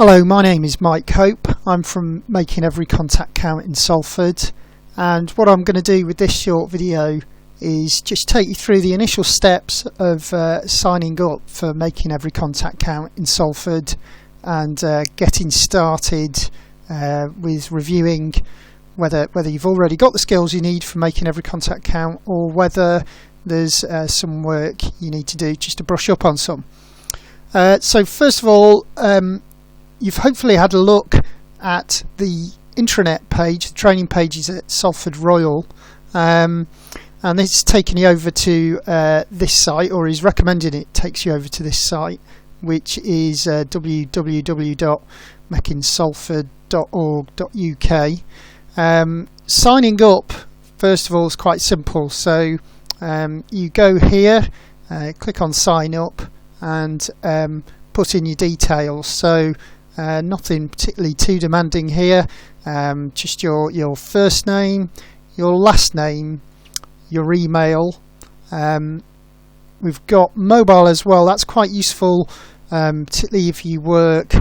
Hello, my name is Mike Hope. I'm from Making Every Contact Count in Salford, and what I'm going to do with this short video is just take you through the initial steps of signing up for Making Every Contact Count in Salford and getting started with reviewing whether you've already got the skills you need for making every contact count, or whether there's some work you need to do just to brush up on some. So first of all, you've hopefully had a look at the intranet page, the training pages at Salford Royal, and it's taken you over to this site, or is recommending it takes you over to this site, which is www.mecinsalford.org.uk. Signing up, first of all, is quite simple. So you go here, click on sign up, and put in your details. So nothing particularly too demanding here, just your first name, your last name, your email. We've got mobile as well. That's quite useful, particularly if you work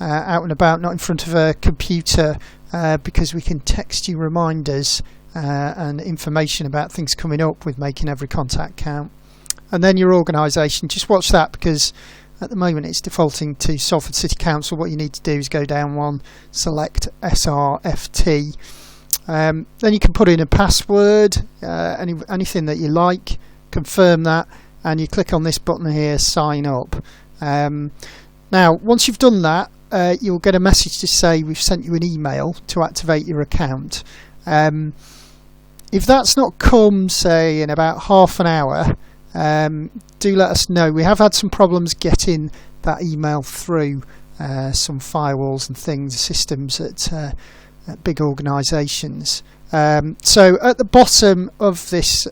out and about, not in front of a computer, because we can text you reminders and information about things coming up with Making Every Contact Count. And then your organisation, just watch that, because at the moment it's defaulting to Salford City Council. What you need to do is go down one, select SRFT. Then you can put in a password, anything that you like, confirm that, and you click on this button here, sign up. Now once you've done that, you'll get a message to say we've sent you an email to activate your account. If that's not come, say, in about half an hour, do let us know. We have had some problems getting that email through some firewalls and things, systems at big organisations. So at the bottom of this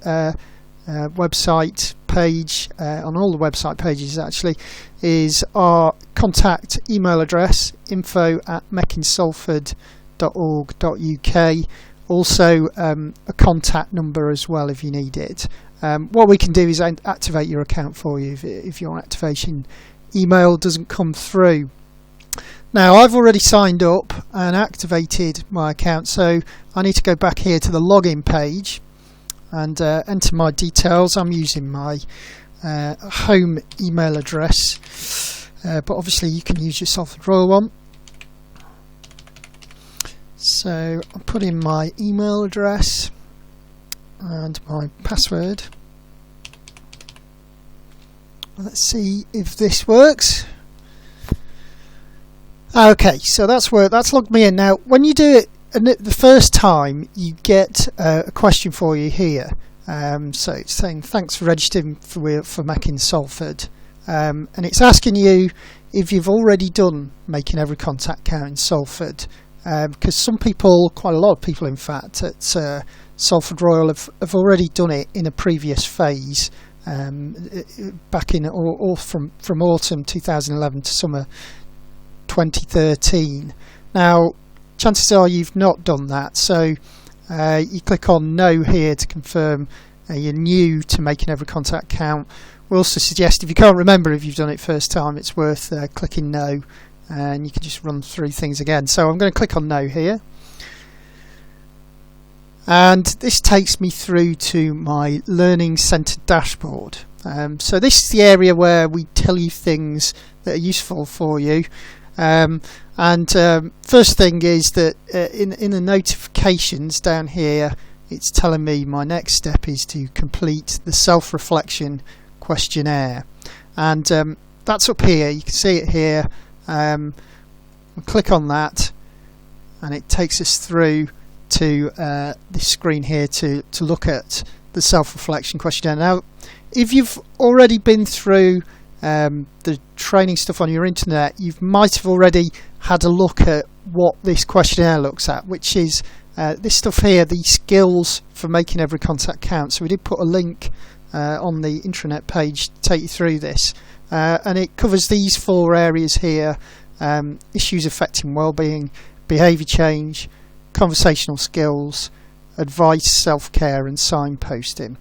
website page, on all the website pages actually, is our contact email address, info@mecinsalford.org.uk. Also a contact number as well if you need it. What we can do is activate your account for you if your activation email doesn't come through. Now I've already signed up and activated my account, so I need to go back here to the login page and enter my details. I'm using my home email address, but obviously you can use your Salford Royal one. So I'll put in my email address and my password. Let's see if this works. Okay, so that's logged me in. Now when you do it the first time, you get a question for you here. So it's saying thanks for registering for MECC in Salford, and it's asking you if you've already done Making Every Contact Count in Salford, because some people, quite a lot of people in fact, at Salford Royal have already done it in a previous phase, back in or from autumn 2011 to summer 2013. Now chances are you've not done that, so you click on no here to confirm you're new to Making Every Contact Count. We also suggest, if you can't remember if you've done it first time, it's worth clicking no, and you can just run through things again. So I'm going to click on no here, and this takes me through to my Learning Centre dashboard. So this is the area where we tell you things that are useful for you. First thing is that in the notifications down here, it's telling me my next step is to complete the self-reflection questionnaire, and that's up here. You can see it here. We'll click on that, and it takes us through to this screen here to look at the self-reflection questionnaire. Now, if you've already been through the training stuff on your internet, you might have already had a look at what this questionnaire looks at, which is this stuff here, the skills for making every contact count. So we did put a link on the intranet page to take you through this, and it covers these four areas here: issues affecting well-being, behaviour change, conversational skills, advice, self-care, and signposting.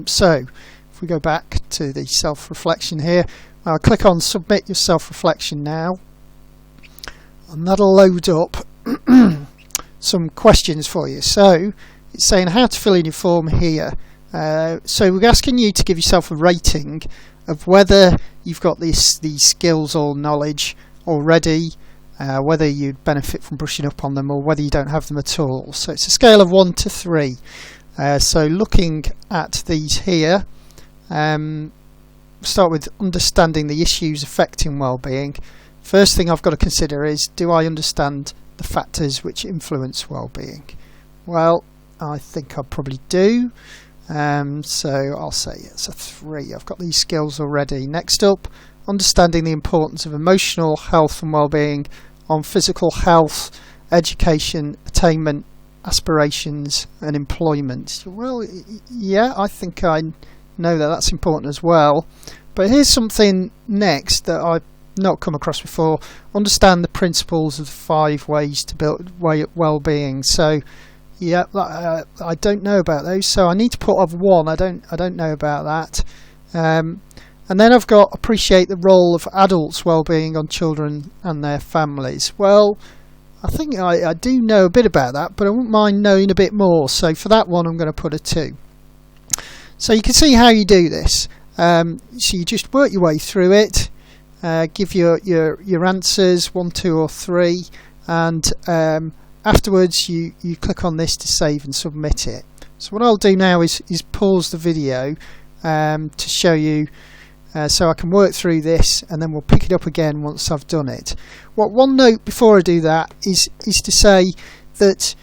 So if we go back to the self-reflection here, I'll click on submit your self-reflection now, and that'll load up some questions for you. So it's saying how to fill in your form here. So we're asking you to give yourself a rating of whether you've got these skills or knowledge already, whether you'd benefit from brushing up on them, or whether you don't have them at all. So it's a scale of 1 to 3. So looking at these here, start with understanding the issues affecting well-being. First thing I've got to consider is, do I understand the factors which influence well-being? Well, I think I probably do. So I'll say it's a 3. I've got these skills already. Next up, understanding the importance of emotional health and well-being on physical health, education, attainment, aspirations and employment. Well, yeah, I think I know that that's important as well. But here's something next that I've not come across before. Understand the principles of the 5 ways to build well-being. So yeah, I don't know about those, so I need to put off 1. I don't know about that. And then I've got appreciate the role of adults' well-being on children and their families. Well, I think I do know a bit about that, but I wouldn't mind knowing a bit more. So for that one, I'm going to put a 2. So you can see how you do this. So you just work your way through it, give your answers 1, 2 or 3, and afterwards you click on this to save and submit it. So what I'll do now is pause the video to show you, so I can work through this, and then we'll pick it up again once I've done it. One note before I do that is to say that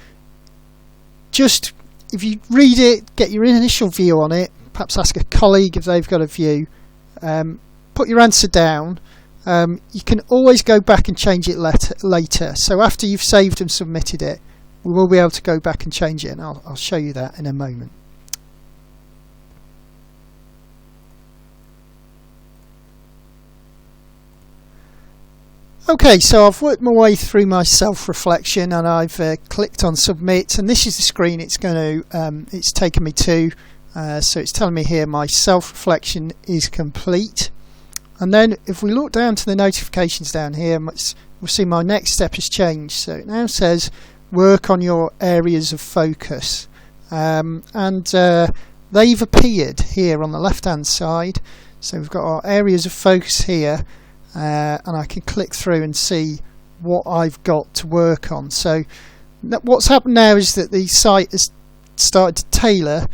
just if you read it, get your initial view on it, perhaps ask a colleague if they've got a view, put your answer down. You can always go back and change it later. So after you've saved and submitted it, we will be able to go back and change it, and I'll show you that in a moment. Okay, so I've worked my way through my self-reflection, and I've clicked on submit, and this is the screen it's taken me to. So it's telling me here my self-reflection is complete. And then if we look down to the notifications down here, we'll see my next step has changed. So it now says work on your areas of focus, and they've appeared here on the left hand side. So we've got our areas of focus here, and I can click through and see what I've got to work on. So what's happened now is that the site has started to tailor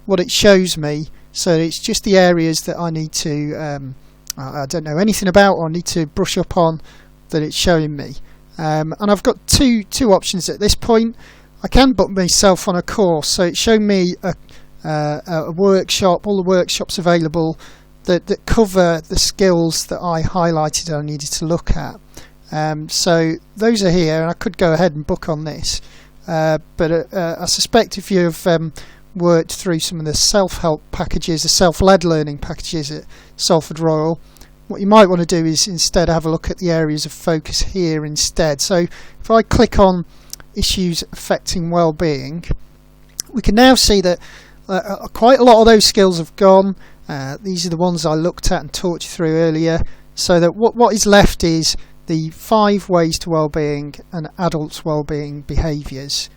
what it shows me, so it's just the areas that I need to I don't know anything about, or I need to brush up on, that it's showing me. And I've got two options at this point. I can book myself on a course, so it's showing me a workshop, all the workshops available that cover the skills that I highlighted I needed to look at. So those are here, and I could go ahead and book on this, but I suspect if you've worked through some of the self-help packages, the self-led learning packages at Salford Royal, what you might want to do is instead have a look at the areas of focus here instead. So if I click on issues affecting well-being, we can now see that quite a lot of those skills have gone. These are the ones I looked at and talked you through earlier, so that what is left is the 5 ways to well-being and adults' well-being behaviours.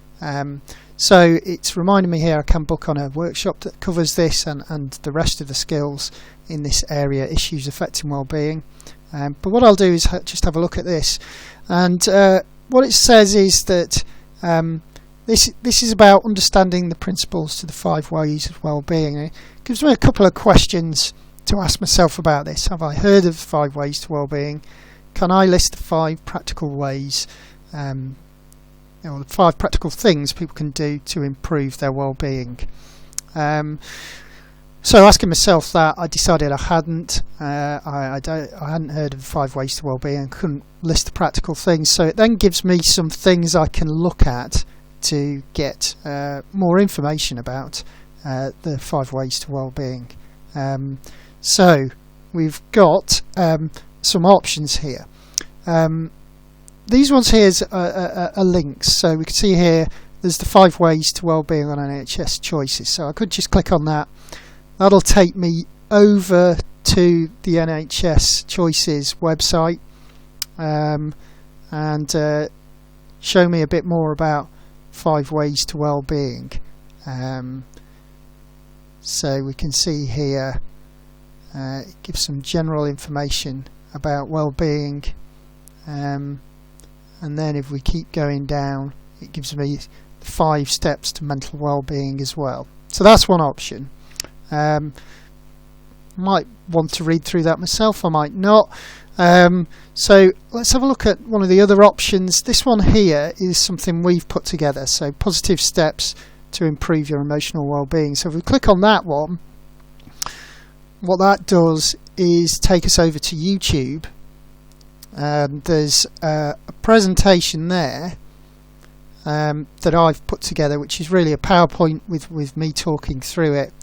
So it's reminding me here I can book on a workshop that covers this and the rest of the skills in this area, issues affecting well-being. But what I'll do is just have a look at this, and what it says is that this is about understanding the principles to the 5 ways of well-being. It gives me a couple of questions to ask myself about this. Have I heard of the 5 ways to well-being? Can I list the 5 practical ways, the 5 practical things people can do to improve their well-being? So asking myself that, I decided I hadn't. I hadn't heard of the 5 ways to well-being and couldn't list the practical things. So it then gives me some things I can look at to get more information about the 5 ways to well-being. So we've got some options here. These ones here are links, so we can see here there's the 5 ways to well-being on NHS choices. So I could just click on that. That'll take me over to the NHS choices website, and and show me a bit more about 5 ways to well-being. So we can see here it gives some general information about well-being, and then if we keep going down, it gives me 5 steps to mental well-being as well. So that's one option. Might want to read through that myself, I might not. So let's have a look at one of the other options. This one here is something we've put together, so positive steps to improve your emotional well-being. So if we click on that one, what that does is take us over to YouTube. There's a presentation there that I've put together, which is really a PowerPoint with me talking through it,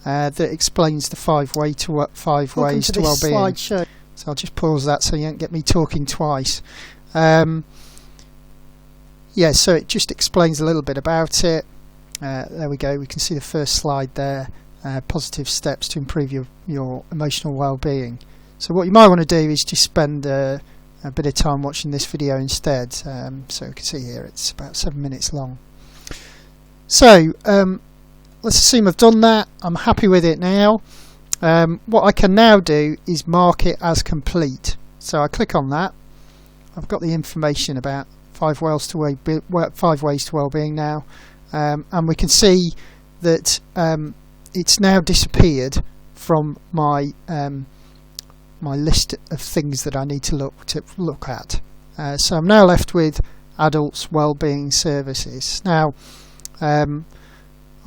that explains the 5 ways to well-being. So I'll just pause that so you don't get me talking twice. Yeah, so it just explains a little bit about it. There we go, we can see the first slide there, positive steps to improve your emotional well-being. So what you might want to do is just spend a bit of time watching this video instead. So you can see here it's about 7 minutes long. So let's assume I've done that. I'm happy with it now. What I can now do is mark it as complete. So I click on that. I've got the information about 5 ways to well-being now, and we can see that it's now disappeared from my my list of things that I need to look at. So I'm now left with adults wellbeing services. Now I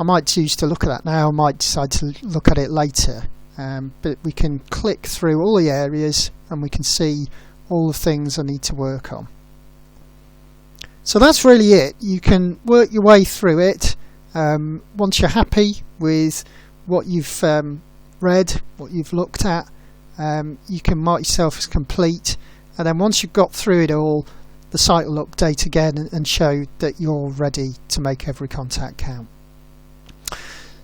might choose to look at that now, I might decide to look at it later, but we can click through all the areas and we can see all the things I need to work on. So that's really it. You can work your way through it. Once you're happy with what you've read, what you've looked at, you can mark yourself as complete, and then once you've got through it all, the site will update again and show that you're ready to make every contact count.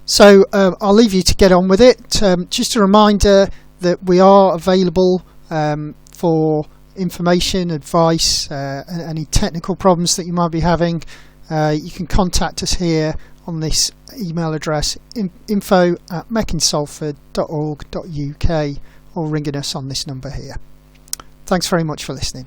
So I'll leave you to get on with it. Just a reminder that we are available for information, advice, any technical problems that you might be having. You can contact us here on this email address, info@meccinsalford.org.uk, or ringing us on this number here. Thanks very much for listening.